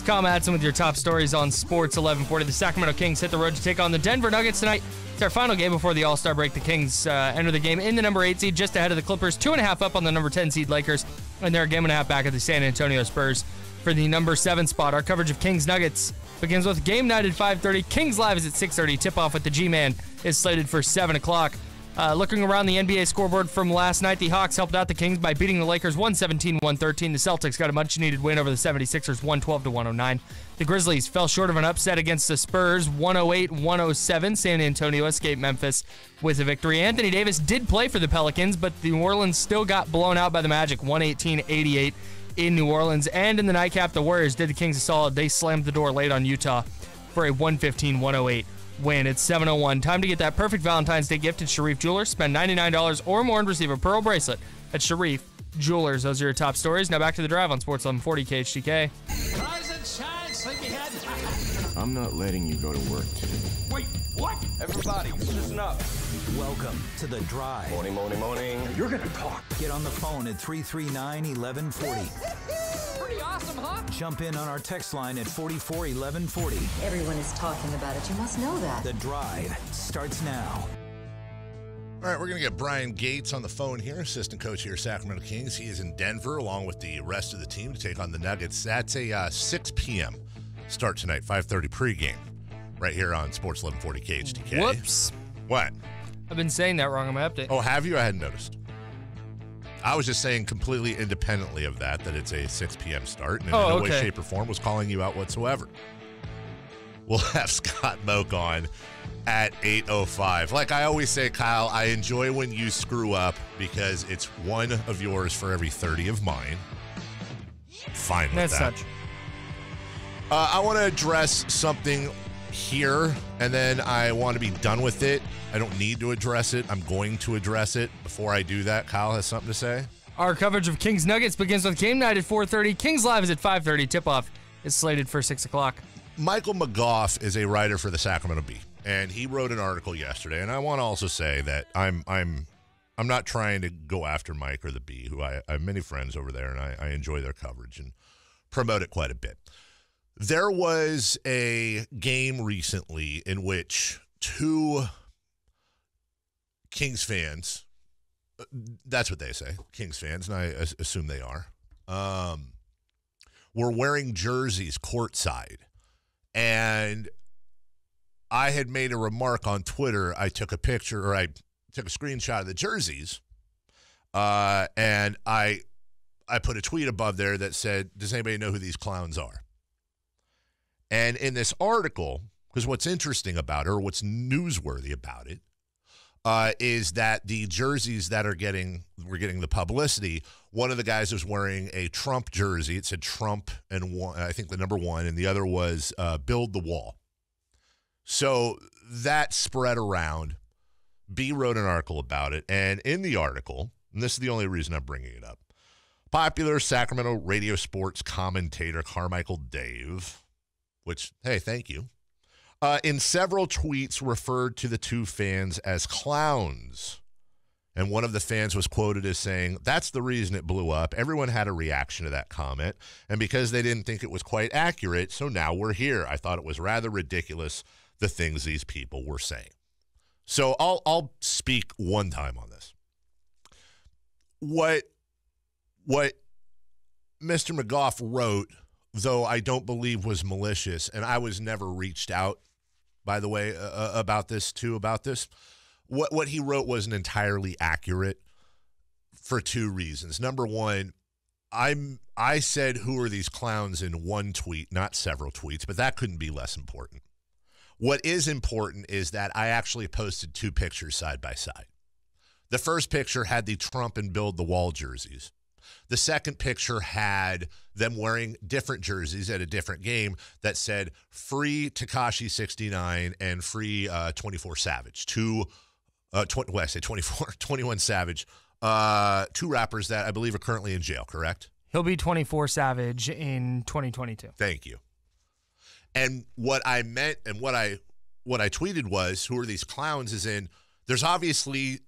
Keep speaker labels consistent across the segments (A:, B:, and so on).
A: Tom Madsen with your top stories on Sports 1140. The Sacramento Kings hit the road to take on the Denver Nuggets tonight. It's our final game before the All-Star break. The Kings enter the game in the number 8 seed, just ahead of the Clippers, 2.5 up on the number 10 seed Lakers, and they're a game and a half back of the San Antonio Spurs for the number 7 spot. Our coverage of Kings Nuggets begins with game night at 5:30. Kings Live is at 6:30. Tip-off with the G-Man is slated for 7 o'clock. Looking around the NBA scoreboard from last night, the Hawks helped out the Kings by beating the Lakers 117-113. The Celtics got a much-needed win over the 76ers 112-109. The Grizzlies fell short of an upset against the Spurs 108-107. San Antonio escaped Memphis with a victory. Anthony Davis did play for the Pelicans, but New Orleans still got blown out by the Magic 118-88 in New Orleans. And in the nightcap, the Warriors did the Kings a solid. They slammed the door late on Utah for a 115-108 win. It's 7:01. Time to get that perfect Valentine's Day gift at Sharif Jewelers. Spend $99 or more and receive a pearl bracelet at Sharif Jewelers. Those are your top stories. Now back to the drive on Sports 1140 KHTK.
B: Rise and shine, sleepyhead.
C: I'm not letting you go to work today.
B: Wait, what?
D: Everybody, listen up.
E: Welcome to The Drive.
D: Morning, morning, morning.
C: You're gonna talk.
E: Get on the phone at 339-1140.
B: Pretty awesome, huh?
E: Jump in on our text line at 441140.
F: Everyone is talking about it. You must know that.
E: The Drive starts now.
G: All right, we're going to get Bryan Gates on the phone here, assistant coach here, Sacramento Kings. He is in Denver along with the rest of the team to take on the Nuggets. That's a 6 p.m. start tonight, 5:30 pregame, right here on Sports 1140 KHTK.
A: Whoops.
G: What?
A: I've been saying that wrong on my update.
G: Oh, have you? I hadn't noticed. I was just saying completely independently of that it's a 6 p.m. start, and in no way, shape, or form was calling you out whatsoever. We'll have Scott Moak on at 8:05. Like I always say, Kyle, I enjoy when you screw up because it's one of yours for every 30 of mine. Fine with
A: That's
G: that.
A: such.
G: I want to address something here, and then I want to be done with it. I don't need to address it. I'm going to address it. Before I do that, Kyle has something to say.
A: Our coverage of Kings Nuggets begins with game night at 4:30. Kings Live is at 5:30. Tip-off is slated for 6 o'clock.
G: Michael McGough is a writer for the Sacramento Bee, and he wrote an article yesterday. And I want to also say that I'm not trying to go after Mike or the Bee, who I have many friends over there, and I enjoy their coverage and promote it quite a bit. There was a game recently in which two Kings fans, that's what they say, Kings fans, and I assume they are, were wearing jerseys courtside. And I had made a remark on Twitter. I took a picture, or I took a screenshot of the jerseys, and I put a tweet above there that said, does anybody know who these clowns are? And in this article, because what's interesting about it, or what's newsworthy about it, is that the jerseys that were getting the publicity, one of the guys was wearing a Trump jersey. It said Trump and one, I think the number 1, and the other was Build the Wall. So that spread around. B wrote an article about it, and in the article, and this is the only reason I'm bringing it up, popular Sacramento radio sports commentator Carmichael Dave, which, hey, thank you, in several tweets referred to the two fans as clowns. And one of the fans was quoted as saying, that's the reason it blew up. Everyone had a reaction to that comment. And because they didn't think it was quite accurate, so now we're here. I thought it was rather ridiculous, the things these people were saying. So I'll speak one time on this. What Mr. McGough wrote, though I don't believe was malicious, and I was never reached out, by the way, about this. What he wrote wasn't entirely accurate for two reasons. Number one, I said, who are these clowns, in one tweet, not several tweets, but that couldn't be less important. What is important is that I actually posted two pictures side by side. The first picture had the Trump and Build the Wall jerseys. The second picture had them wearing different jerseys at a different game that said free Tekashi 69 and free 24 Savage. 21 Savage. Two rappers that I believe are currently in jail, correct?
A: He'll be 24 Savage in 2022.
G: Thank you. And what I meant and what I tweeted was, who are these clowns, is in, there's obviously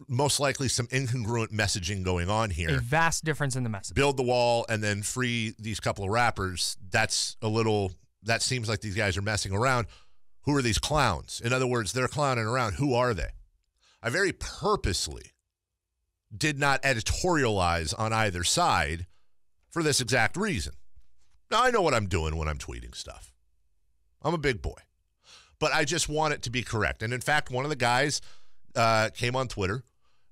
G: most likely some incongruent messaging going on here.
A: A vast difference in the message.
G: Build the wall and then free these couple of rappers. That seems like these guys are messing around. Who are these clowns? In other words, they're clowning around. Who are they? I very purposely did not editorialize on either side for this exact reason. Now, I know what I'm doing when I'm tweeting stuff. I'm a big boy. But I just want it to be correct. And in fact, one of the guys came on Twitter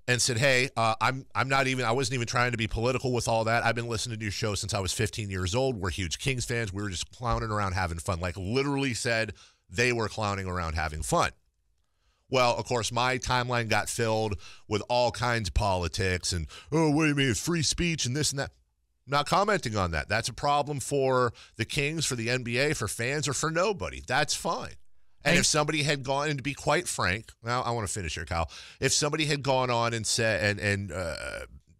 G: and said, hey, I wasn't even trying to be political with all that. I've been listening to your show since I was 15 years old. We're huge Kings fans. We were just clowning around having fun. Like literally said they were clowning around having fun. Well, of course, my timeline got filled with all kinds of politics and, oh, wait a minute, free speech and this and that. I'm not commenting on that. That's a problem for the Kings, for the NBA, for fans, or for nobody. That's fine. And if somebody had gone, and to be quite frank, now I want to finish here, Kyle. If somebody had gone on and said,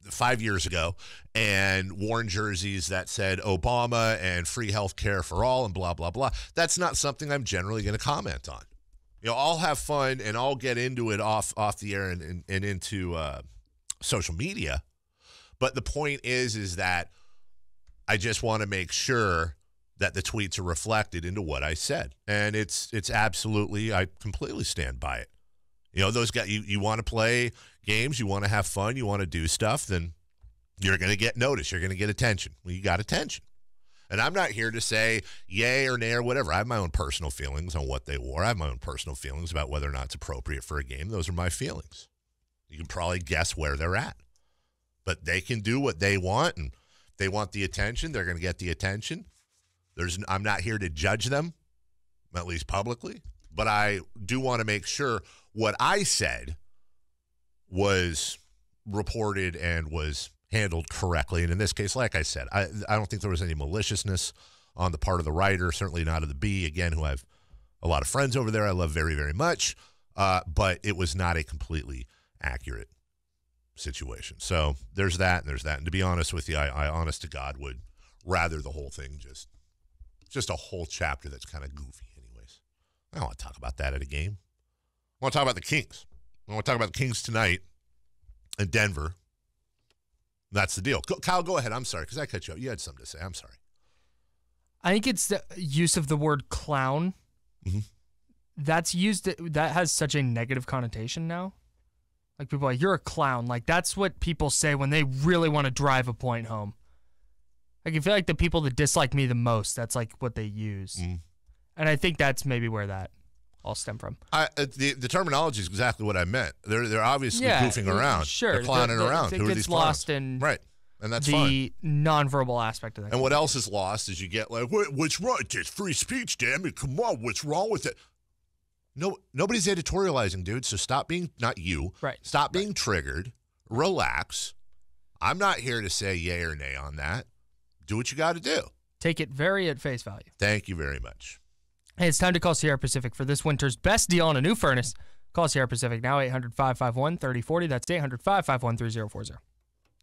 G: 5 years ago, and worn jerseys that said Obama and free health care for all and blah, blah, blah, that's not something I'm generally going to comment on. You know, I'll have fun and I'll get into it off the air and into social media. But the point is that I just want to make sure that the tweets are reflected into what I said. And it's absolutely, I completely stand by it. You know, those guys, you want to play games, you want to have fun, you want to do stuff, then you're going to get noticed. You're going to get attention. Well, you got attention. And I'm not here to say yay or nay or whatever. I have my own personal feelings on what they wore. I have my own personal feelings about whether or not it's appropriate for a game. Those are my feelings. You can probably guess where they're at. But they can do what they want, and if they want the attention, they're going to get the attention. I'm not here to judge them, at least publicly, but I do want to make sure what I said was reported and was handled correctly. And in this case, like I said, I don't think there was any maliciousness on the part of the writer, certainly not of the B, again, who I have a lot of friends over there I love very, very much, but it was not a completely accurate situation. So there's that and there's that. And to be honest with you, I honest to God would rather the whole thing just a whole chapter that's kind of goofy anyways. I don't want to talk about that at a game. I want to talk about the Kings. I want to talk about the Kings tonight in Denver. That's the deal. Kyle, go ahead. I'm sorry, because I cut you up. You had something to say. I'm sorry.
A: I think it's the use of the word clown.
G: Mm-hmm.
A: That's used, that has such a negative connotation now. Like people are like, you're a clown. Like that's what people say when they really want to drive a point home. Like I feel like the people that dislike me the most, that's like what they use. Mm. And I think that's maybe where that all stem from.
G: The terminology is exactly what I meant. They're obviously goofing around.
A: Sure.
G: They're clowning around.
A: It
G: Who are
A: gets
G: these
A: lost
G: clowns?
A: in
G: right. And that's
A: the nonverbal aspect of that.
G: And what else is lost is you get like, what's wrong? It's free speech, damn it. Come on, what's wrong with it? No, nobody's editorializing, dude. So stop being, not you.
A: Right.
G: Stop being triggered. Relax. I'm not here to say yay or nay on that. Do what you got to do.
A: Take it very at face value.
G: Thank you very much.
A: Hey, it's time to call Sierra Pacific for this winter's best deal on a new furnace. Call Sierra Pacific now, 800-551-3040. That's 800-551-3040.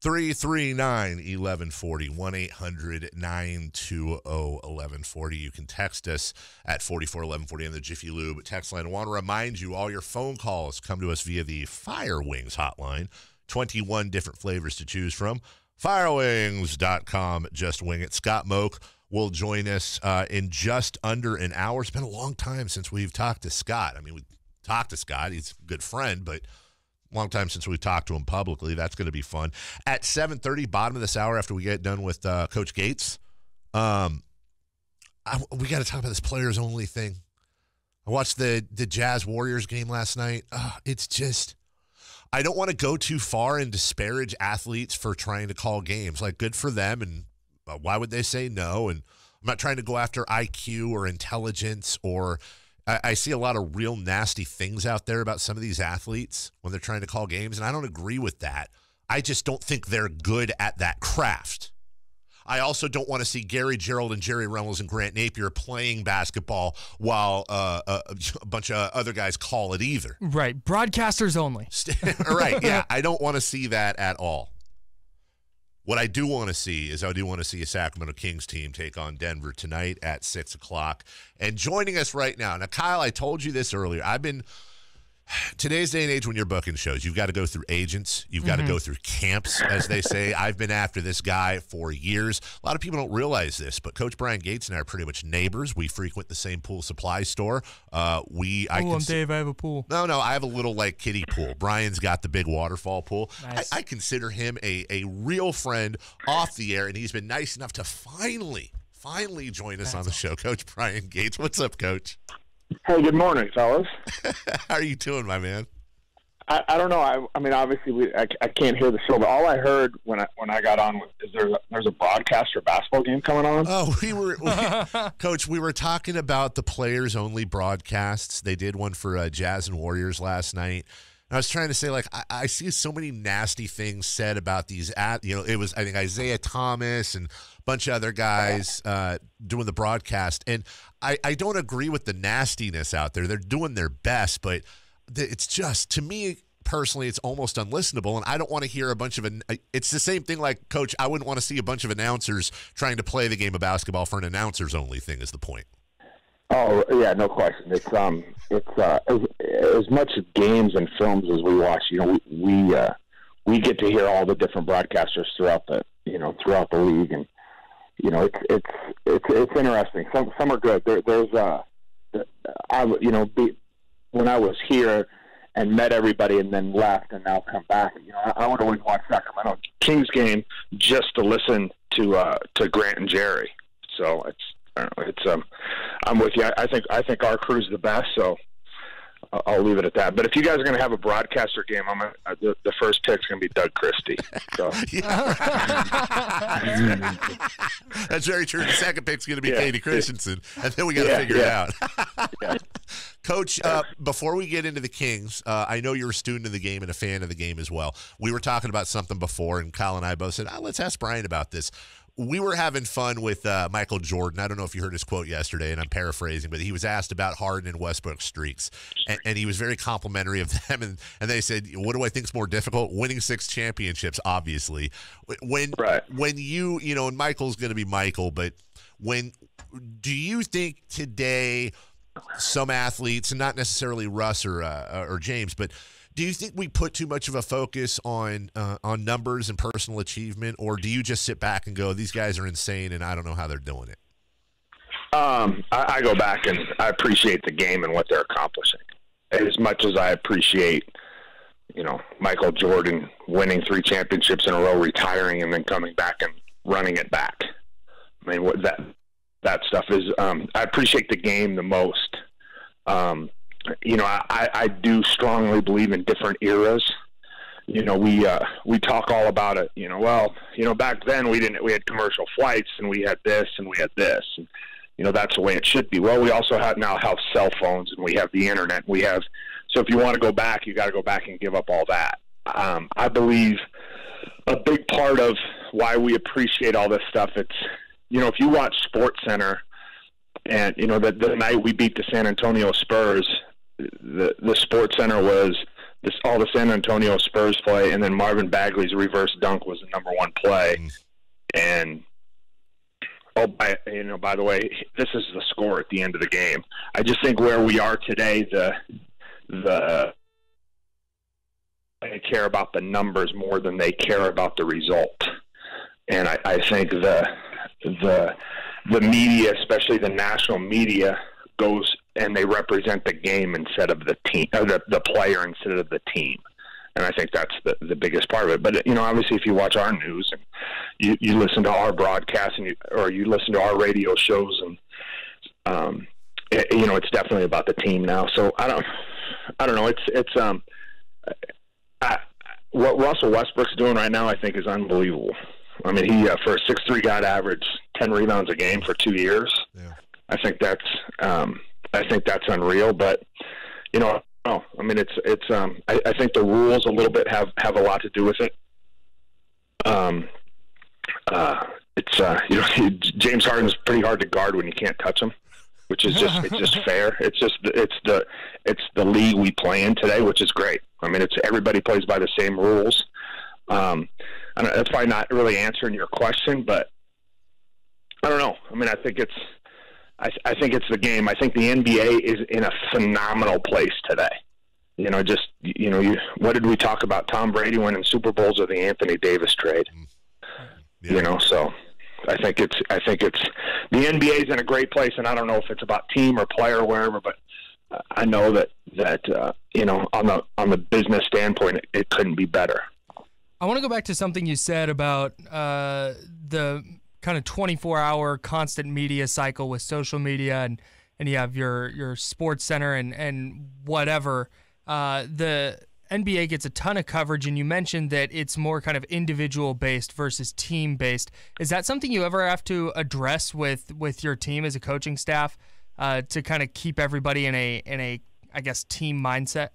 G: 339-1140, 1-800-920-1140. You can text us at 441140 on the Jiffy Lube text line. I want to remind you, all your phone calls come to us via the Fire Wings hotline. 21 different flavors to choose from. Firewings.com. Just wing it. Scott Moak will join us in just under an hour. It's been a long time since we've talked to Scott. I mean, we talked to Scott. He's a good friend, but long time since we've talked to him publicly. That's going to be fun. At 7:30, bottom of this hour, after we get done with Coach Gates, we got to talk about this players only thing. I watched the Jazz Warriors game last night. It's just, I don't want to go too far and disparage athletes for trying to call games. Like, good for them, and why would they say no? And I'm not trying to go after IQ or intelligence or I see a lot of real nasty things out there about some of these athletes when they're trying to call games, and I don't agree with that. I just don't think they're good at that craft. I also don't want to see Gary Gerald and Jerry Reynolds and Grant Napier playing basketball while a bunch of other guys call it either.
A: Right. Broadcasters only.
G: Right, yeah. I don't want to see that at all. What I do want to see is I do want to see a Sacramento Kings team take on Denver tonight at 6 o'clock. And joining us right now, Kyle, I told you this earlier. I've been Today's day and age, when you're booking shows, you've got to go through agents. You've got to go through camps, as they say. I've been after this guy for years. A lot of people don't realize this, but Coach Bryan Gates and I are pretty much neighbors. We frequent the same pool supply store. I'm Dave. I have a pool. No, I have a little like kiddie pool. Bryan's got the big waterfall pool. Nice. I consider him a real friend off the air, and he's been nice enough to finally join us on the show. Coach Bryan Gates. What's up, Coach?
H: Hey, good morning, fellas.
G: How are you doing, my man?
H: I don't know. I mean, obviously, I can't hear the show, but all I heard when I got on is there's a broadcast or basketball game coming on.
G: Oh, Coach, we were talking about the players-only broadcasts. They did one for Jazz and Warriors last night. I was trying to say, like, I see so many nasty things said about these. It was, I think, Isaiah Thomas and a bunch of other guys doing the broadcast. And I don't agree with the nastiness out there. They're doing their best, but it's just, to me personally, it's almost unlistenable. And I don't want to hear a bunch of it's the same thing like, Coach, I wouldn't want to see a bunch of announcers trying to play the game of basketball for an announcers only thing is the point.
H: Oh yeah, no question. It's as much games and films as we watch. We get to hear all the different broadcasters throughout the league, and it's interesting. Some are good. When I was here and met everybody and then left and now come back, I would always watch Sacramento Kings game just to listen to Grant and Jerry. So I'm with you. I think our crew's the best, so I'll leave it at that. But if you guys are going to have a broadcaster game, the first pick's going to be Doug Christie. So.
G: That's very true. The second pick's going to be Katie Christensen, and then we got to figure it out. Coach, before we get into the Kings, I know you're a student of the game and a fan of the game as well. We were talking about something before, and Kyle and I both said, let's ask Bryan about this. We were having fun with Michael Jordan. I don't know if you heard his quote yesterday, and I'm paraphrasing, but he was asked about Harden and Westbrook streaks, and he was very complimentary of them. And they said, "What do I think is more difficult? Winning 6 championships, obviously." When you and Michael's going to be Michael, but do you think today some athletes, and not necessarily Russ or James, but do you think we put too much of a focus on numbers and personal achievement, or do you just sit back and go, these guys are insane and I don't know how they're doing it?
H: I go back and I appreciate the game and what they're accomplishing as much as I appreciate, Michael Jordan winning 3 championships in a row, retiring, and then coming back and running it back. I mean, that stuff is, I appreciate the game the most. I do strongly believe in different eras. We talk all about it. Back then we had commercial flights and we had this and we had this. And, that's the way it should be. Well, we also now have cell phones and we have the internet. So if you want to go back, you got to go back and give up all that. I believe a big part of why we appreciate all this stuff, it's, if you watch SportsCenter and, the night we beat the San Antonio Spurs, the SportsCenter was all the San Antonio Spurs play, and then Marvin Bagley's reverse dunk was the number 1 play. And by the way, this is the score at the end of the game. I just think where we are today, they care about the numbers more than they care about the result. And I think the media, especially the national media, goes and they represent the game instead of the team, or the player instead of the team. And I think that's the biggest part of it. But, obviously if you watch our news and you listen to our broadcasts or you listen to our radio shows, and, it's definitely about the team now. So I don't know. What Russell Westbrook's doing right now, I think, is unbelievable. I mean, he, for a 6'3" guy to average 10 rebounds a game for 2 years. Yeah. I think that's unreal, but I mean, I think the rules a little bit have a lot to do with it. James Harden's pretty hard to guard when you can't touch him, which is it's just fair. It's the league we play in today, which is great. I mean, everybody plays by the same rules. That's probably not really answering your question, but I don't know. I mean, I think it's the game. I think the NBA is in a phenomenal place today. What did we talk about? Tom Brady winning Super Bowls or the Anthony Davis trade?
G: Yeah.
H: So I think it's the NBA's in a great place, and I don't know if it's about team or player or wherever, but I know that on the business standpoint, it couldn't be better.
A: I want to go back to something you said about the kind of 24-hour constant media cycle with social media, and you have your sports center and whatever. The NBA gets a ton of coverage, and you mentioned that it's more kind of individual-based versus team-based. Is that something you ever have to address with your team as a coaching staff to kind of keep everybody in a I guess team mindset?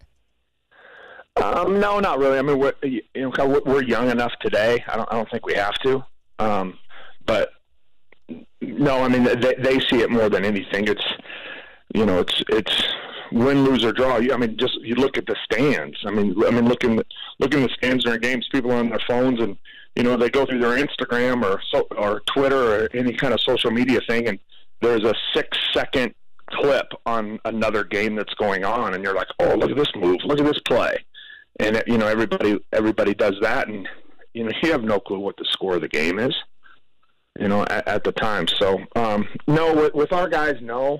H: No, not really. I mean, we're young enough today. I don't think we have to. But no, I mean, they see it more than anything. It's win, lose, or draw. I mean, just you look at the stands. I mean, look in the stands during games. People are on their phones, and they go through their Instagram or Twitter or any kind of social media thing, and there's a 6-second clip on another game that's going on, and you're like, oh, look at this move, look at this play, and everybody does that, and you have no clue what the score of the game is, at the time. So no, with our guys, no.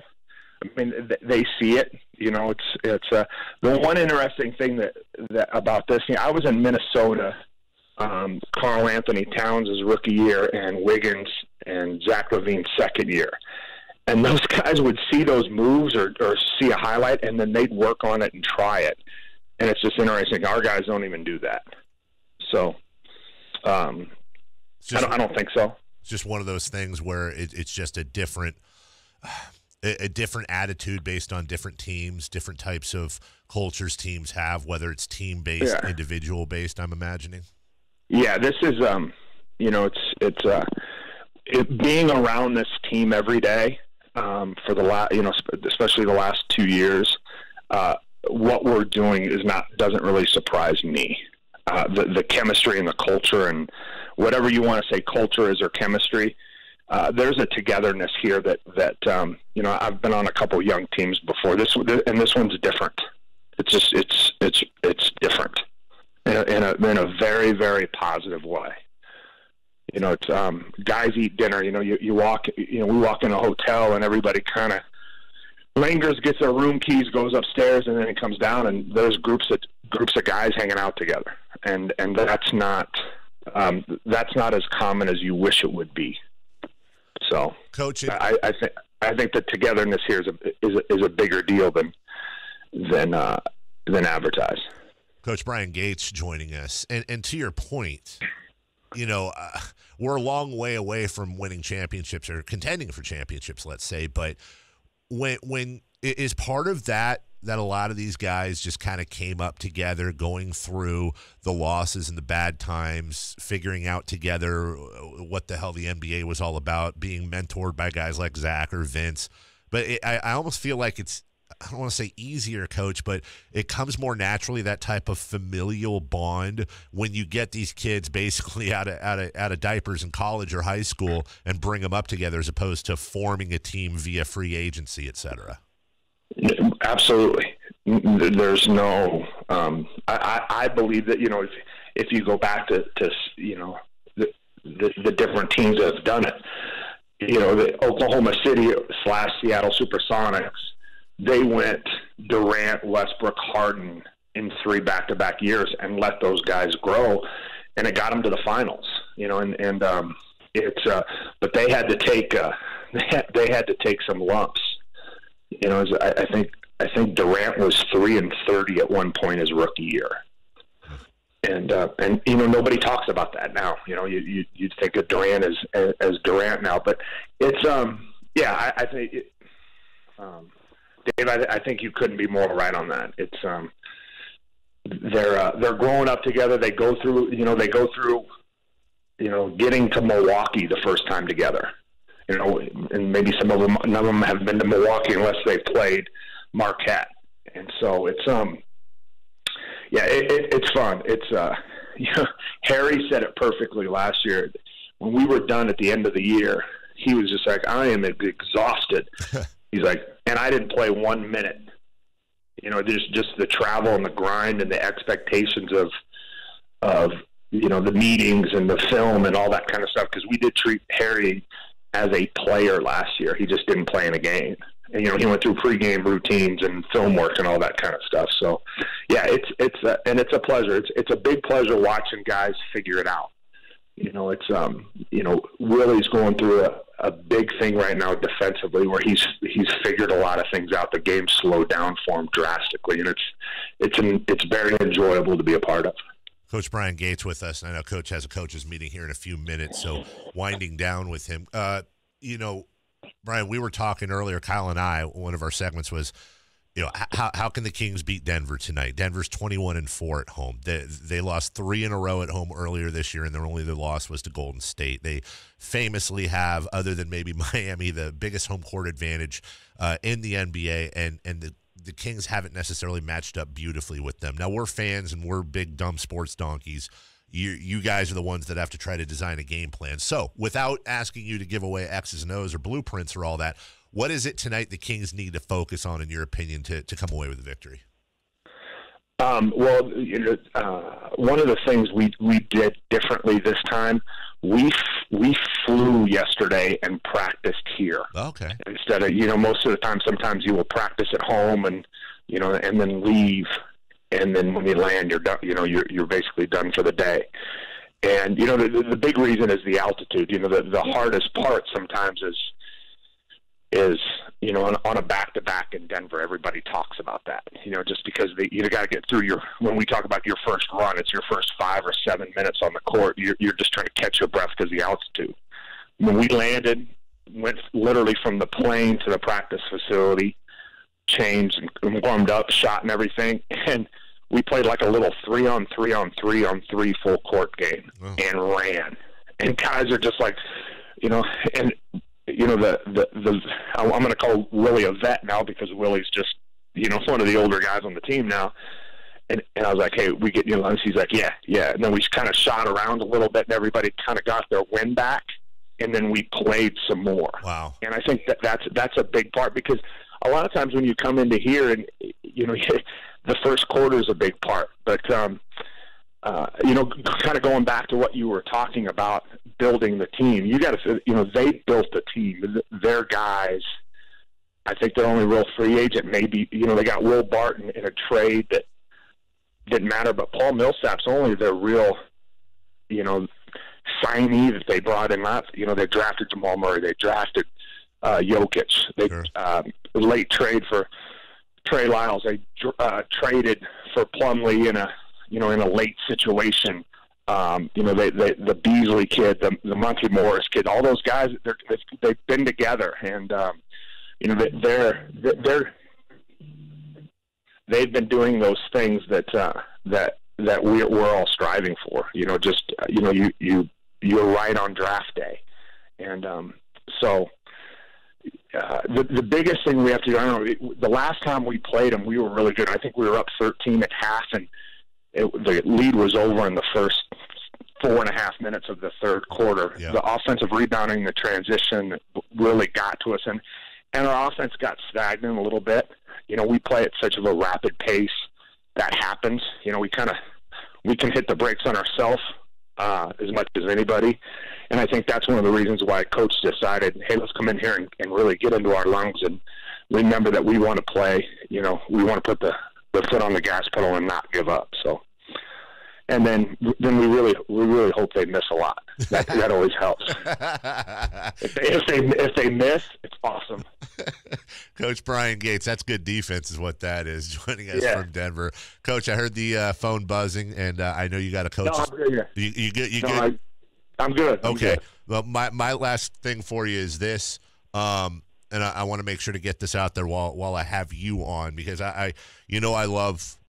H: I mean, they see it. It's the one interesting thing that about this. I was in Minnesota, Karl Anthony Towns' rookie year, and Wiggins and Zach LaVine's second year, and those guys would see those moves or see a highlight, and then they'd work on it and try it, and it's just interesting. Our guys don't even do that, so I don't think so.
G: It's just one of those things where it's just a different attitude based on different teams, different types of cultures teams have, whether it's team-based, individual-based, I'm imagining. Yeah,
H: this is, being around this team every day for the especially the last 2 years, what we're doing doesn't really surprise me. The chemistry and the culture and whatever you want to say culture is or chemistry, there's a togetherness here that I've been on a couple young teams before. This one's different. It's different in a very, very positive way. It's guys eat dinner. We walk in a hotel and everybody kind of lingers, gets their room keys, goes upstairs, and then it comes down and there's groups of guys hanging out together, and that's not as common as you wish it would be. So,
G: Coach,
H: I think the togetherness here is a bigger deal than advertised.
G: Coach Bryan Gates joining us, and to your point, we're a long way away from winning championships or contending for championships, let's say. But when is part of that a lot of these guys just kind of came up together, going through the losses and the bad times, figuring out together what the hell the NBA was all about, being mentored by guys like Zach or Vince. But I almost feel like it's, I don't want to say easier, Coach, but it comes more naturally, that type of familial bond, when you get these kids basically out of diapers in college or high school and bring them up together, as opposed to forming a team via free agency, et cetera.
H: Absolutely. There's no. I believe that if you go back to the different teams that have done it, the Oklahoma City / Seattle Supersonics, they went Durant, Westbrook, Harden in 3 back-to-back years and let those guys grow, and it got them to the finals. But they had to take some lumps. I think Durant was 3-30 at one point his rookie year, and nobody talks about that now. You'd think of Durant as Durant now, but it's I think Dave, I think you couldn't be more right on that. It's they're growing up together. They go through getting to Milwaukee the first time together. And maybe none of them have been to Milwaukee unless they've played Marquette. And so it's it's fun. It's Harry said it perfectly last year. When we were done at the end of the year, he was just like, I am exhausted. He's like, and I didn't play 1 minute. There's just the travel and the grind and the expectations of the meetings and the film and all that kind of stuff, because we did treat Harry as a player last year. He just didn't play in a game. And, he went through pregame routines and film work and all that kind of stuff. So, yeah, it's a pleasure. It's a big pleasure watching guys figure it out. Willie's going through a big thing right now defensively, where he's figured a lot of things out. The game slowed down for him drastically, and it's very enjoyable to be a part of.
G: Coach Bryan Gates with us. I know Coach has a coaches meeting here in a few minutes, so winding down with him. Brian, we were talking earlier, Kyle and I, one of our segments was, how can the Kings beat Denver tonight? Denver's 21-4 at home. They lost 3 in a row at home earlier this year, and their only loss was to Golden State. They famously have, other than maybe Miami, the biggest home court advantage in the NBA, and the Kings haven't necessarily matched up beautifully with them. Now, we're fans, and we're big, dumb sports donkeys. You guys are the ones that have to try to design a game plan. So, without asking you to give away X's and O's or blueprints or all that, what is it tonight the Kings need to focus on, in your opinion, to come away with a victory?
H: One of the things we did differently this time, we flew yesterday and practiced here.
G: Okay.
H: Instead of, most of the time, sometimes you will practice at home and then leave. And then when you land, you're done. You're basically done for the day. And the big reason is the altitude. The hardest part sometimes is on a back-to-back in Denver, everybody talks about that. Just because you got to get through when we talk about your first run, it's your first 5 or 7 minutes on the court. You're just trying to catch your breath because of the altitude. When we landed, went literally from the plane to the practice facility, changed and warmed up, shot and everything, and we played like a little 3-on-3-on-3-on-3 full court game and ran. And guys are just like, and I'm going to call Willie a vet now, because Willie's just one of the older guys on the team now. And I was like, hey, we get lunch. He's like, yeah. And then we kind of shot around a little bit, and everybody kind of got their wind back, and then we played some more.
G: Wow.
H: And I think that's a big part, because a lot of times when you come into here and the first quarter is a big part, but kind of going back to what you were talking about, building the team, you got to, they built the team. Their guys, I think their only real free agent, maybe, they got Will Barton in a trade that didn't matter, but Paul Millsap's only their real, signee that they brought in. They drafted Jamal Murray, they drafted Jokic. They late trade for Trey Lyles. They traded for Plumlee in a late situation. The Beasley kid, the Monkey Morris kid, all those guys, they've been together, and they've been doing those things that we're all striving for. You're right on draft day, and so. The biggest thing we have to do, I don't know, the last time we played them, we were really good. I think we were up 13 at half, and the lead was over in the first 4.5 minutes of the third quarter. Yeah. The offensive rebounding, the transition really got to us, and our offense got stagnant a little bit. We play at such of a rapid pace. That happens. We can hit the brakes on ourselves as much as anybody. And I think that's one of the reasons why Coach decided, hey, let's come in here and really get into our lungs and remember that we want to play. We want to put the foot on the gas pedal and not give up. So, and then we really hope they miss a lot. That always helps. If they miss, it's awesome.
G: Coach Bryan Gates, that's good defense, is what that is. Joining us from Denver, Coach. I heard the phone buzzing, and I know you got a coach.
H: No, I'm good.
G: You good? You good?
H: I'm good.
G: Okay. Well, my last thing for you is this, and I want to make sure to get this out there while I have you on, because I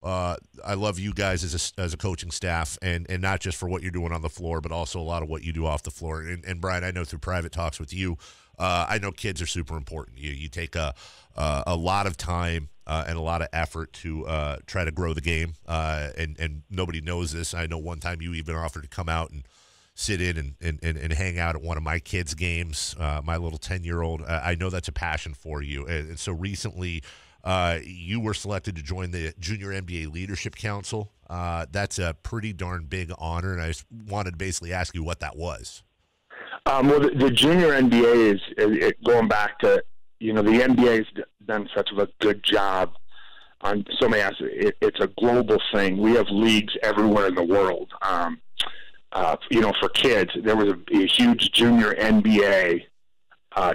G: love you guys as a coaching staff, and not just for what you're doing on the floor, but also a lot of what you do off the floor. And Brian, I know through private talks with you, I know kids are super important. You take a lot of time and a lot of effort to try to grow the game, and nobody knows this. I know one time you even offered to come out and sit in and hang out at one of my kids' games, my little 10-year-old. I know that's a passion for you. And so recently, You were selected to join the Junior NBA Leadership Council. That's a pretty darn big honor, and I just wanted to basically ask you what that was.
H: Well, the Junior NBA is going back to, the NBA's done such a good job on so many aspects. It's a global thing. We have leagues everywhere in the world. For kids, there was a huge Junior NBA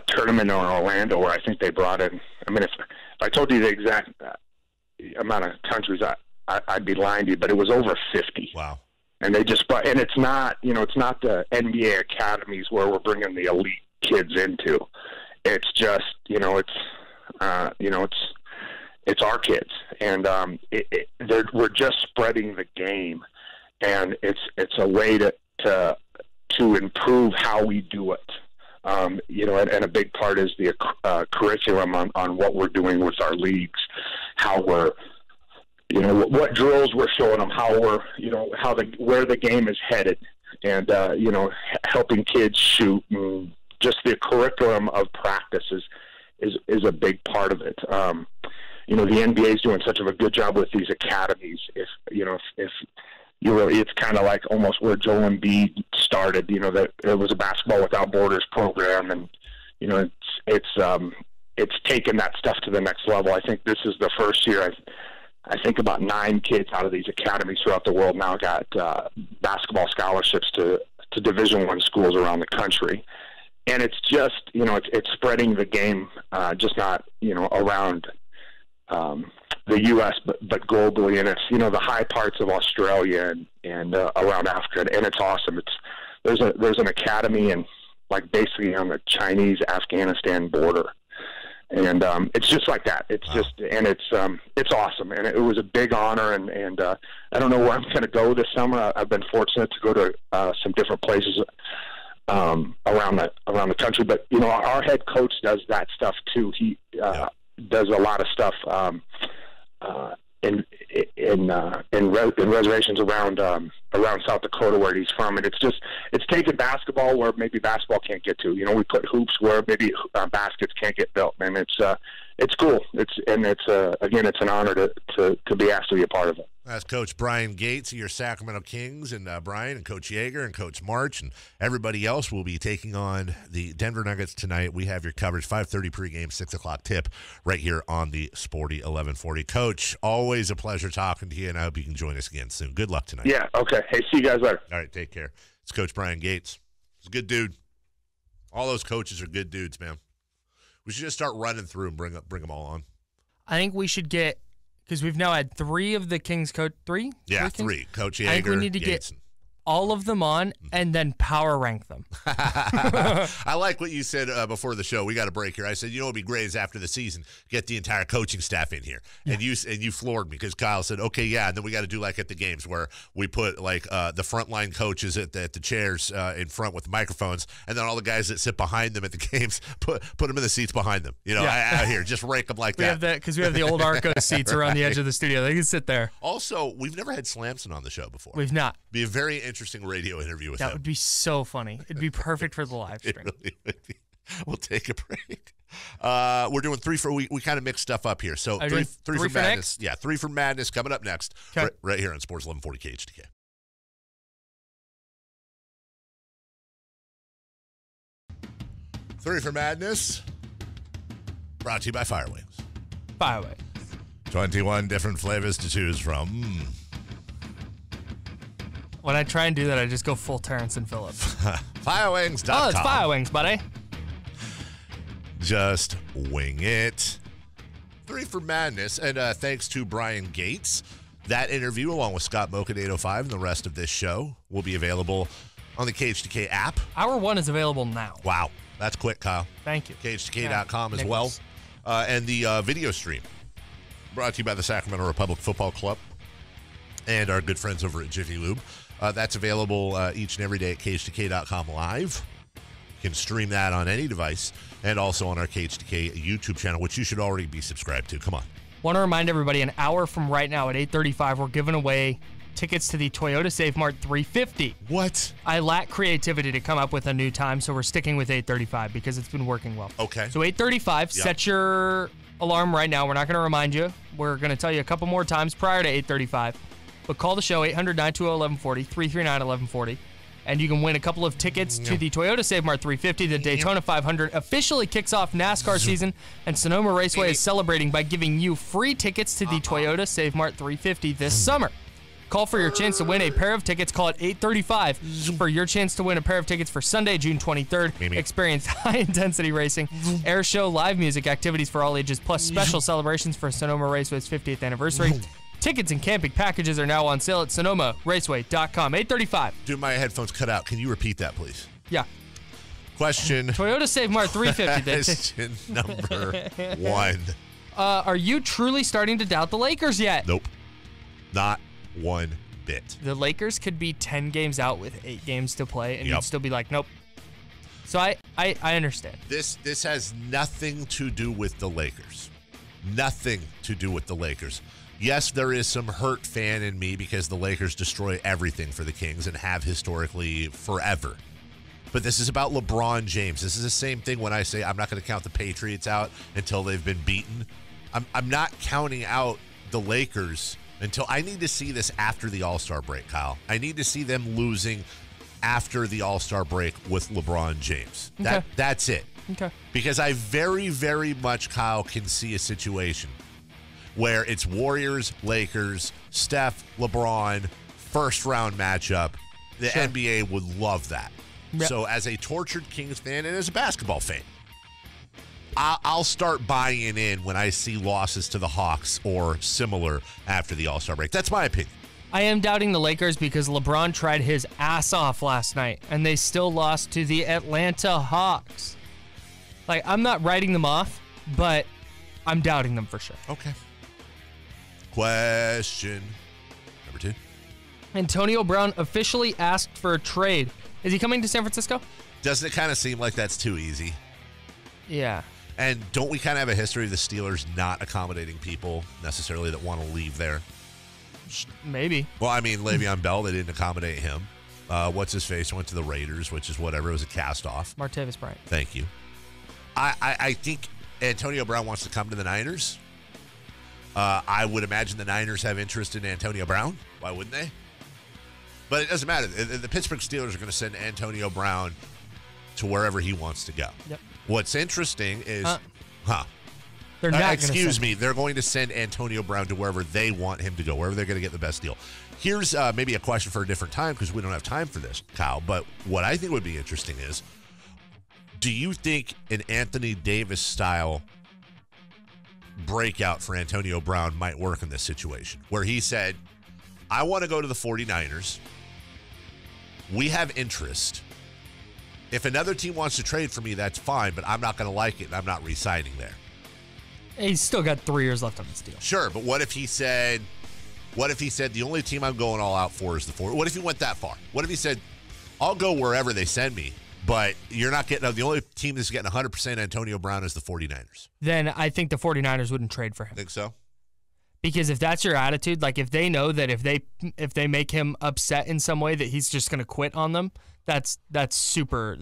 H: tournament in Orlando where I think they brought in, if I told you the exact amount of countries, I'd be lying to you, but it was over 50.
G: Wow.
H: And they just brought, and it's not the NBA academies where we're bringing the elite kids into. It's just, it's our kids, and we're just spreading the game, and it's a way to improve how we do it. And a big part is the curriculum on what we're doing with our leagues, how we're, what drills we're showing them, how we're, where the game is headed, and helping kids shoot, and just the curriculum of practice is a big part of it. The NBA is doing such a good job with these academies. If it's kind of like almost where Joel Embiid started. That it was a Basketball Without Borders program, and it's taken that stuff to the next level. I think this is the first year. I think about 9 kids out of these academies throughout the world now got basketball scholarships to Division I schools around the country. And it's just, it's spreading the game, just not, around the U.S., but globally. And it's, the high parts of Australia and around Africa. And it's awesome. There's an academy basically on the Chinese-Afghanistan border. And it's just like that. It's just, and it's awesome. And it was a big honor. And I don't know where I'm going to go this summer. I've been fortunate to go to some different places around the country. But our head coach does that stuff too. He does a lot of stuff in reservations around South Dakota where he's from, and it's taking basketball where maybe basketball can't get to. We put hoops where maybe baskets can't get built, and it's cool. It's an honor to be asked to be a part of it.
G: That's Coach Bryan Gates of your Sacramento Kings, and Brian and Coach Yeager and Coach March and everybody else will be taking on the Denver Nuggets tonight. We have your coverage, 5:30 pregame, 6 o'clock tip right here on the Sporty 1140. Coach, always a pleasure talking to you, and I hope you can join us again soon. Good luck tonight.
H: Yeah, okay. Hey, see you guys later.
G: All right, take care. It's Coach Bryan Gates. He's a good dude. All those coaches are good dudes, man. We should just start running through and bring them all on.
A: I think we should get, because we've now had 3 of the Kings coach. 3?
G: Yeah, 3. Coach Yeager,
A: I think we need to get all of them on and then power rank them.
G: I like what you said before the show. We got a break here. I said, what would be great is after the season, get the entire coaching staff in here. Yeah. And you floored me because Kyle said, okay, yeah, and then we got to do like at the games where we put the frontline coaches at the chairs in front with the microphones, and then all the guys that sit behind them at the games, put them in the seats behind them. Out here, just rank them like that.
A: Because we have the old Arco seats around the edge of the studio. They can sit there.
G: Also, we've never had Slamson on the show before.
A: We've not.
G: Be a very interesting radio interview with him.
A: That would be so funny. It'd be perfect for the live stream.
G: It really would be. We'll take a break. We're doing 3 for we kind of mixed stuff up here. So three for Madness.
A: Next?
G: Yeah, 3 for Madness coming up next.
A: Okay.
G: Right here on Sports 1140 KHTK. 3 for Madness. Brought to you by Firewings.
A: Firewings.
G: 21 different flavors to choose from.
A: When I try and do that, I just go full Terrence and Phillips.
G: Firewings.com.
A: Oh, it's Firewings, buddy.
G: Just wing it. 3 for Madness. And thanks to Bryan Gates. That interview, along with Scott Moak at 8:05 and the rest of this show, will be available on the KHTK app.
A: Hour 1 is available now.
G: Wow. That's quick, Kyle.
A: Thank you.
G: KHTK.com as well. And the video stream brought to you by the Sacramento Republic Football Club and our good friends over at Jiffy Lube. That's available each and every day at KHTK.com live. You can stream that on any device and also on our KHTK YouTube channel, which you should already be subscribed to. Come on.
A: Want to remind everybody, an hour from right now at 8:35, we're giving away tickets to the Toyota Safe Mart 350.
G: What?
A: I lack creativity to come up with a new time, so we're sticking with 8:35 because it's been working well.
G: Okay.
A: So 8:35, set your alarm right now. We're not going to remind you. We're going to tell you a couple more times prior to 8:35. But call the show, 800-920-1140, 339-1140. And you can win a couple of tickets to the Toyota Save Mart 350. The Daytona 500 officially kicks off NASCAR season, and Sonoma Raceway is celebrating by giving you free tickets to the Toyota Save Mart 350 this summer. Call for your chance to win a pair of tickets. Call at 8:35 for your chance to win a pair of tickets for Sunday, June 23rd. Experience high-intensity racing, air show, live music, activities for all ages, plus special celebrations for Sonoma Raceway's 50th anniversary. Tickets and camping packages are now on sale at sonomaraceway.com. 8:35.
G: Dude, my headphones cut out. Can you repeat that, please?
A: Yeah.
G: Question.
A: Toyota Save Mart 350.
G: Question number 1.
A: Are you truly starting to doubt the Lakers yet?
G: Nope. Not one bit.
A: The Lakers could be 10 games out with 8 games to play, and you'd still be like, nope. So I understand.
G: This has nothing to do with the Lakers. Nothing to do with the Lakers. Yes, there is some hurt fan in me because the Lakers destroy everything for the Kings and have historically forever. But this is about LeBron James. This is the same thing when I say I'm not going to count the Patriots out until they've been beaten. I'm not counting out the Lakers until I need to see this after the All-Star break, Kyle. I need to see them losing after the All-Star break with LeBron James.
A: Okay.
G: That's it.
A: Okay.
G: Because I very, very much, Kyle, can see a situation where it's Warriors, Lakers, Steph, LeBron, first-round matchup. The NBA would love that.
A: Yep.
G: So as a tortured Kings fan and as a basketball fan, I'll start buying in when I see losses to the Hawks or similar after the All-Star break. That's my opinion.
A: I am doubting the Lakers because LeBron tried his ass off last night, and they still lost to the Atlanta Hawks. Like, I'm not writing them off, but I'm doubting them for sure.
G: Okay. Question number 2.
A: Antonio Brown officially asked for a trade. Is he coming to San Francisco?
G: Doesn't it kind of seem like that's too easy?
A: Yeah.
G: And don't we kind of have a history of the Steelers not accommodating people necessarily that want to leave there?
A: Maybe.
G: Well, I mean, Le'Veon Bell, they didn't accommodate him. What's his face? Went to the Raiders, which is whatever. It was a cast-off.
A: Martavis Bryant.
G: Thank you. I think Antonio Brown wants to come to the Niners. I would imagine the Niners have interest in Antonio Brown. Why wouldn't they? But it doesn't matter. The Pittsburgh Steelers are going to send Antonio Brown to wherever he wants to go.
A: Yep.
G: What's interesting is,
A: They're not.
G: Excuse me. They're going to send Antonio Brown to wherever they want him to go, wherever they're going to get the best deal. Here's maybe a question for a different time because we don't have time for this, Kyle. But what I think would be interesting is, do you think an Anthony Davis style breakout for Antonio Brown might work in this situation where he said, I want to go to the 49ers. We have interest. If another team wants to trade for me, that's fine, but I'm not going to like it, and I'm not re-signing there.
A: He's still got 3 years left on this deal.
G: Sure, but what if he said the only team I'm going all out for is the 49ers? What if he went that far? What if he said, I'll go wherever they send me, but you're not getting, the only team that's getting 100% Antonio Brown is the 49ers?
A: Then I think the 49ers wouldn't trade for him.
G: Think so?
A: Because if that's your attitude, like if they know that if they make him upset in some way that he's just going to quit on them, that's super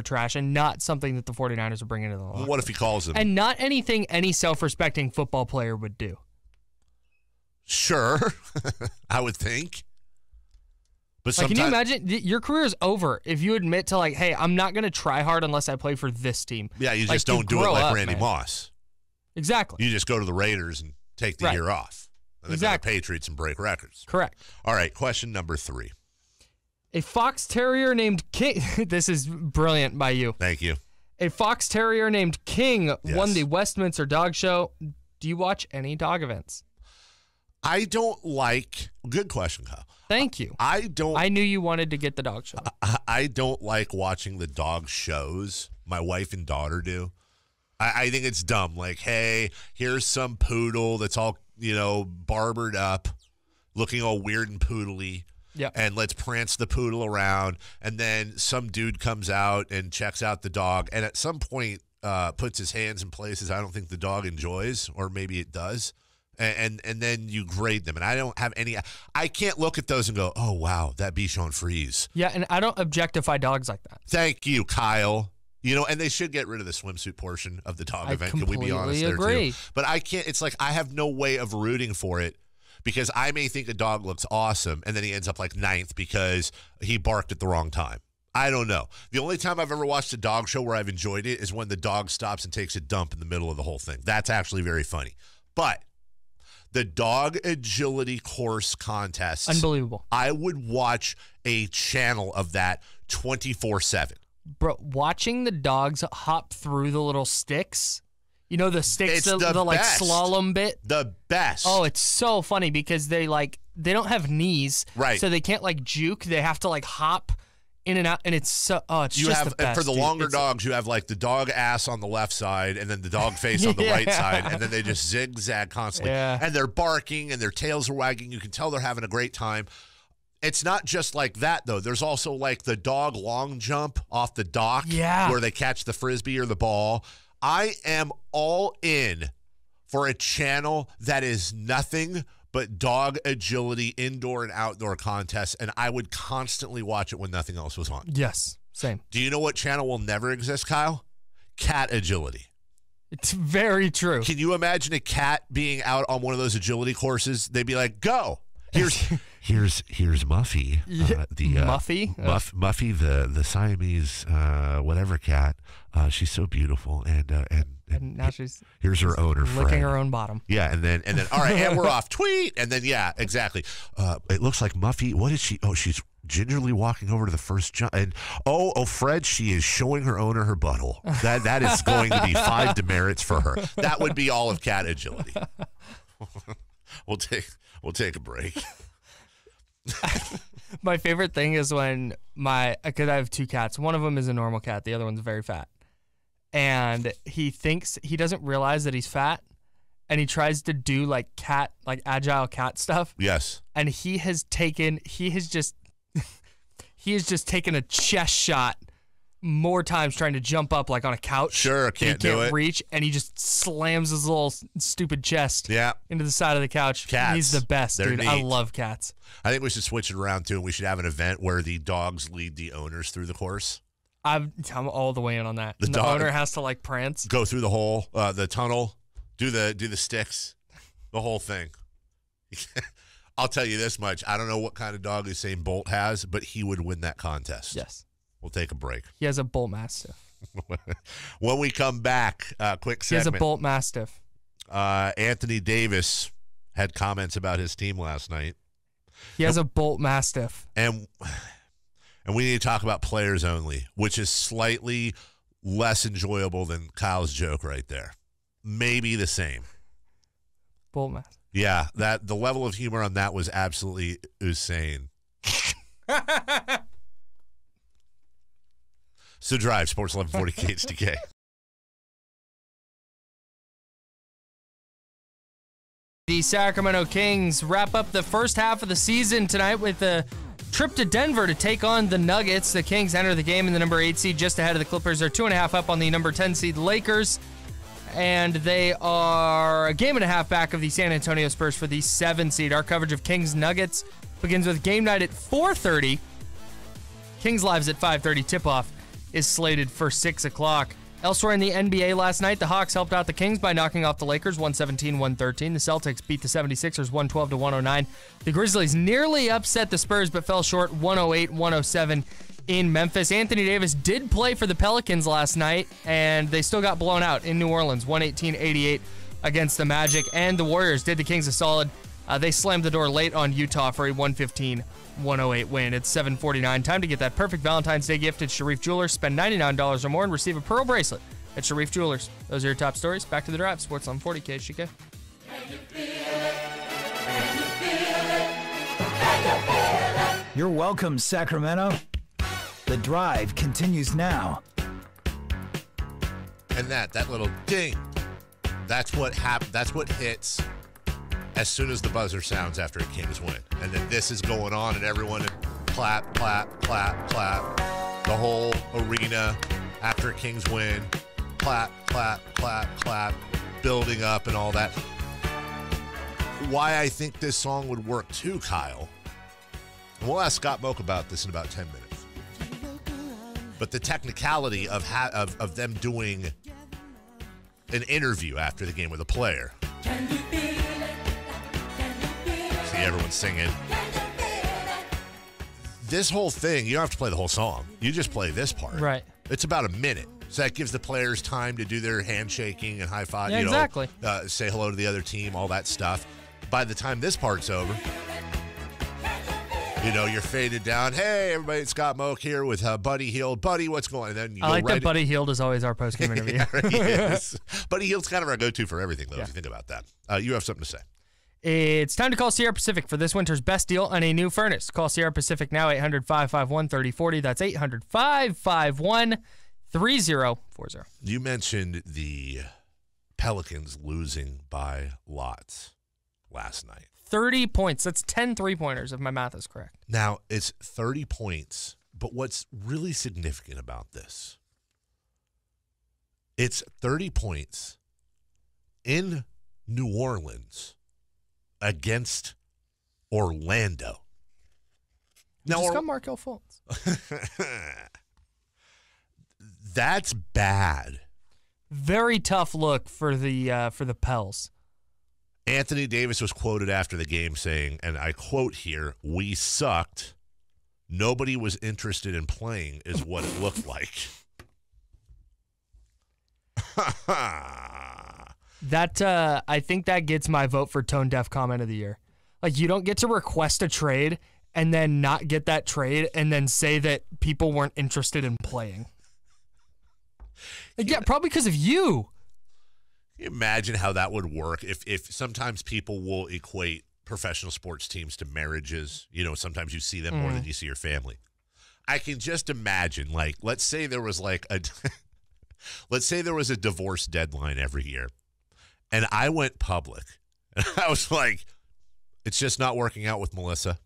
A: trash and not something that the 49ers are bringing to the locker room.
G: What if he calls him?
A: And not anything any self-respecting football player would do.
G: Sure, I would think. But
A: like, can you imagine? Your career is over if you admit to, like, hey, I'm not going to try hard unless I play for this team.
G: Yeah, you
A: like,
G: just don't do it like
A: up,
G: Randy
A: man.
G: Moss.
A: Exactly.
G: You just go to the Raiders and take the year off. And then go to the Patriots and break records.
A: Correct.
G: All right, question number 3.
A: A fox terrier named King. This is brilliant by you.
G: Thank you.
A: A fox terrier named King won
G: Yes.
A: the Westminster Dog Show. Do you watch any dog events?
G: I don't like. Good question, Kyle.
A: Thank you.
G: I
A: knew you wanted to get the dog show.
G: I don't like watching the dog shows. My wife and daughter do. I think it's dumb. Like, hey, here's some poodle that's all, barbered up, looking all weird and poodly.
A: Yeah.
G: And let's prance the poodle around. And then some dude comes out and checks out the dog. And at some point puts his hands in places I don't think the dog enjoys, or maybe it does. And then you grade them. And I don't have any. I can't look at those and go, oh, wow, that Bichon Frise.
A: Yeah, and I don't objectify dogs like that.
G: Thank you, Kyle. You know, and they should get rid of the swimsuit portion of the dog event. Can we be honest
A: completely agree.
G: there too? But I can't. It's like I have no way of rooting for it because I may think a dog looks awesome, and then he ends up like 9th because he barked at the wrong time. I don't know. The only time I've ever watched a dog show where I've enjoyed it is when the dog stops and takes a dump in the middle of the whole thing. That's actually very funny. But the dog agility course contests,
A: Unbelievable.
G: I would watch a channel of that 24/7.
A: Bro, watching the dogs hop through the little sticks, you know, the sticks,
G: It's
A: the like
G: best.
A: slalom bit.
G: The best.
A: Oh, it's so funny because they don't have knees,
G: Right.
A: So they can't like juke. They have to like hop in and out, and it's so. Oh, it's
G: You
A: just
G: have
A: the best,
G: for the
A: dude.
G: longer
A: It's-
G: dogs, you have like the dog ass on the left side and then the dog face on the right
A: Yeah.
G: side, and then they just zigzag constantly.
A: Yeah.
G: And they're barking and their tails are wagging. You can tell they're having a great time. It's not just like that though. There's also like the dog long jump off the dock,
A: Yeah.
G: where they catch the frisbee or the ball. I am all in for a channel that is nothing but dog agility, indoor and outdoor contests, and I would constantly watch it when nothing else was on.
A: Yes, same.
G: Do you know what channel will never exist, Kyle? Cat agility.
A: It's very true.
G: Can you imagine a cat being out on one of those agility courses? They'd be like, "Go! Here's Muffy,
A: Muffy?
G: Muffy, the Siamese whatever cat. She's so beautiful,
A: And now she's
G: here's her owner,
A: licking
G: Fred.
A: her own bottom.
G: Yeah, and then all right, and we're off. Tweet, and then yeah, exactly. It looks like Muffy. What is she? Oh, she's gingerly walking over to the first jump, and Fred, she is showing her owner her butthole. That is going to be 5 demerits for her. That would be all of cat agility. We'll take a break.
A: My favorite thing is when because I have 2 cats. One of them is a normal cat. The other one's very fat. And he doesn't realize that he's fat. And he tries to do like agile cat stuff.
G: Yes.
A: And he has just taken a chest shot more times trying to jump up like on a couch.
G: Sure, can't do it.
A: Reach, and he just slams his little stupid chest into the side of the couch.
G: Cats.
A: He's the best,
G: They're
A: dude.
G: neat.
A: I love cats.
G: I think we should switch it around too, and we should have an event where the dogs lead the owners through the course.
A: I'm all the way in on that.
G: The
A: The
G: dog-
A: owner has to like prance.
G: Go through the hole, the tunnel, do the sticks, the whole thing. I'll tell you this much: I don't know what kind of dog Usain Bolt has, but he would win that contest.
A: Yes.
G: We'll take a break.
A: He has a Bull Mastiff.
G: When we come back, quick
A: He has a
G: segment.
A: Bull Mastiff.
G: Anthony Davis had comments about his team last night,
A: He has a Bolt Mastiff.
G: and we need to talk about players only, which is slightly less enjoyable than Kyle's joke right there. Maybe the same.
A: Bolt Mastiff.
G: Yeah, that the level of humor on that was absolutely insane. So Drive, Sports 1140 KHTK.
A: The Sacramento Kings wrap up the first half of the season tonight with a trip to Denver to take on the Nuggets. The Kings enter the game in the number 8 seed, just ahead of the Clippers. They're 2.5 up on the number 10 seed Lakers. And they are a game and a half back of the San Antonio Spurs for the 7 seed. Our coverage of Kings Nuggets begins with game night at 4:30. Kings Live's at 5:30. Tip-off is slated for 6 o'clock. Elsewhere in the NBA last night, the Hawks helped out the Kings by knocking off the Lakers 117-113. The Celtics beat the 76ers 112-109. The Grizzlies nearly upset the Spurs but fell short 108-107 in Memphis. Anthony Davis did play for the Pelicans last night, and they still got blown out in New Orleans 118-88 against the Magic. And the Warriors did the Kings a solid. They slammed the door late on Utah for a 115-108 win. It's 7:49. Time to get that perfect Valentine's Day gift at Sharif Jewelers. Spend $99 or more and receive a pearl bracelet at Sharif Jewelers. Those are your top stories. Back to the drive. Sports on 40 KHTK.
E: You're welcome, Sacramento. The drive continues now.
G: And that little ding, that's what hits as soon as the buzzer sounds after a Kings win. And then this is going on, and everyone clap, clap, clap, clap. The whole arena after a Kings win, clap, clap, clap, clap, building up and all that. Why I think this song would work too, Kyle. And we'll ask Scott Moak about this in about 10 minutes. but the technicality of them doing an interview after the game with a player. See everyone singing. This whole thing, you don't have to play the whole song. You just play this part.
A: Right.
G: It's about a minute. So that gives the players time to do their handshaking and high five.
A: Yeah, exactly.
G: Say hello to the other team, all that stuff. By the time this part's over, you're faded down. Hey, everybody, it's Scott Moak here with Buddy Hield. Buddy, what's going on? And then you
A: I like that Buddy Hield is always our post-game interview.
G: Yes. Buddy Hield's kind of our go-to for everything, though, if you think about that. You have something to say.
A: It's time to call Sierra Pacific for this winter's best deal on a new furnace. Call Sierra Pacific now, 800-551-3040. That's 800-551-3040.
G: You mentioned the Pelicans losing by lots last night.
A: 30 points. That's 10 3-pointers, if my math is correct.
G: Now, it's 30 points, but what's really significant about this, it's 30 points in New Orleans against Orlando.
A: Now, just got Markelle Fultz.
G: That's bad.
A: Very tough look for the Pels.
G: Anthony Davis was quoted after the game saying, and I quote here, "We sucked. Nobody was interested in playing," is what it looked like.
A: That I think that gets my vote for Tone Deaf Comment of the Year. Like, you don't get to request a trade and then not get that trade and then say that people weren't interested in playing. Like, yeah, probably because of you.
G: Can you imagine how that would work if sometimes people will equate professional sports teams to marriages? Sometimes you see them more than you see your family. I can just imagine, like, let's say there was a divorce deadline every year, and I went public, and I was like, it's just not working out with Melissa.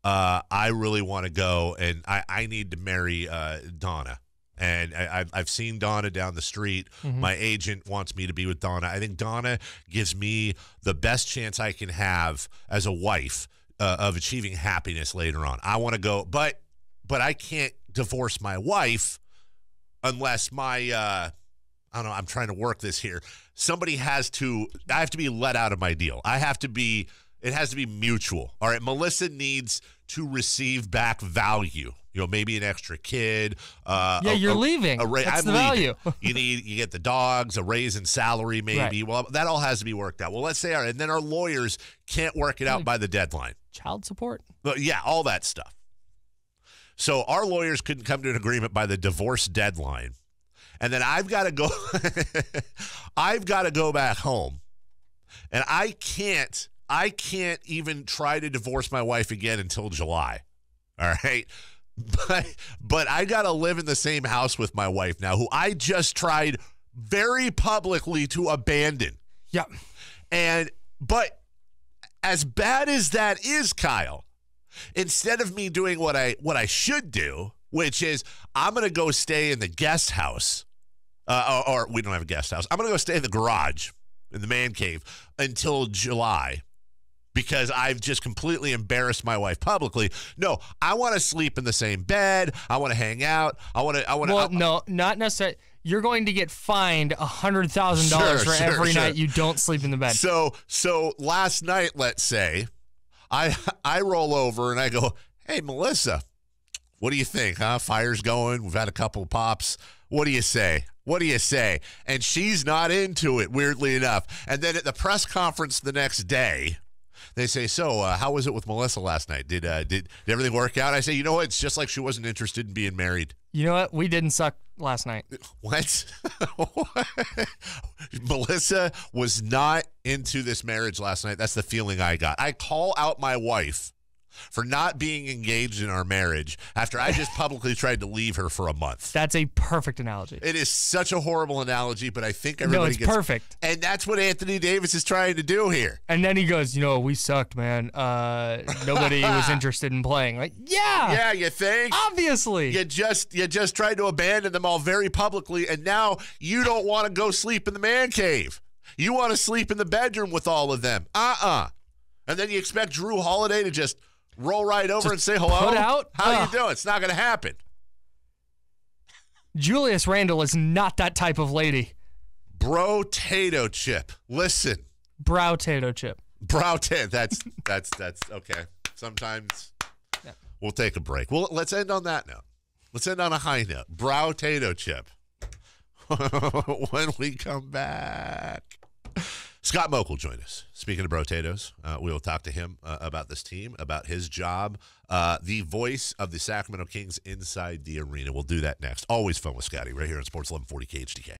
G: I really want to go, and I need to marry Donna. And I've seen Donna down the street. Mm-hmm. My agent wants me to be with Donna. I think Donna gives me the best chance I can have as a wife of achieving happiness later on. I want to go, but I can't divorce my wife unless my I don't know. I'm trying to work this here. I have to be let out of my deal. It has to be mutual. All right. Melissa needs to receive back value. Maybe an extra kid.
A: You're leaving. That's the value.
G: You get the dogs, a raise in salary, maybe. Right. Well, that all has to be worked out. Well, let's say, and then our lawyers can't work it out by the deadline.
A: Child support.
G: But yeah, all that stuff. So our lawyers couldn't come to an agreement by the divorce deadline, and then I've got to go. I've got to go back home, and I can't even try to divorce my wife again until July. All right. But I got to live in the same house with my wife now, who I just tried very publicly to abandon.
A: Yep.
G: But as bad as that is, Kyle, instead of me doing what I should do, which is I'm going to go stay in the guest house, or we don't have a guest house. I'm going to go stay in the garage, in the man cave until July. Because I've just completely embarrassed my wife publicly. No, I want to sleep in the same bed. I want to hang out.
A: No, not necessarily. You're going to get fined $100,000 for every night you don't sleep in the bed.
G: So last night, let's say, I roll over and I go, "Hey, Melissa, what do you think? Huh? Fire's going. We've had a couple of pops. What do you say? What do you say?" And she's not into it, weirdly enough. And then at the press conference the next day, they say, "So, how was it with Melissa last night? Did everything work out?" I say, "You know what? It's just like she wasn't interested in being married."
A: You know what? We didn't suck last night.
G: What? Melissa was not into this marriage last night. That's the feeling I got. I call out my wife for not being engaged in our marriage after I just publicly tried to leave her for a month.
A: That's a perfect analogy.
G: It is such a horrible analogy, but I think everybody gets
A: perfect.
G: And that's what Anthony Davis is trying to do here.
A: And then he goes, "We sucked, man. Nobody was interested in playing." Like, yeah,
G: you think?
A: Obviously,
G: you just tried to abandon them all very publicly, and now you don't want to go sleep in the man cave. You want to sleep in the bedroom with all of them. And then you expect Drew Holiday to just roll right over and say hello.
A: Put out?
G: How you doing? It's not going to happen.
A: Julius Randle is not that type of lady.
G: Bro-tato chip. Listen.
A: Brow-tato chip.
G: That's okay. Sometimes we'll take a break. Well, let's end on that note. Let's end on a high note. Brow-tato chip. When we come back. Scott Moak will join us. Speaking of Brotatoes, we will talk to him about this team, about his job, the voice of the Sacramento Kings inside the arena. We'll do that next. Always fun with Scotty right here on Sports 1140 KHTK.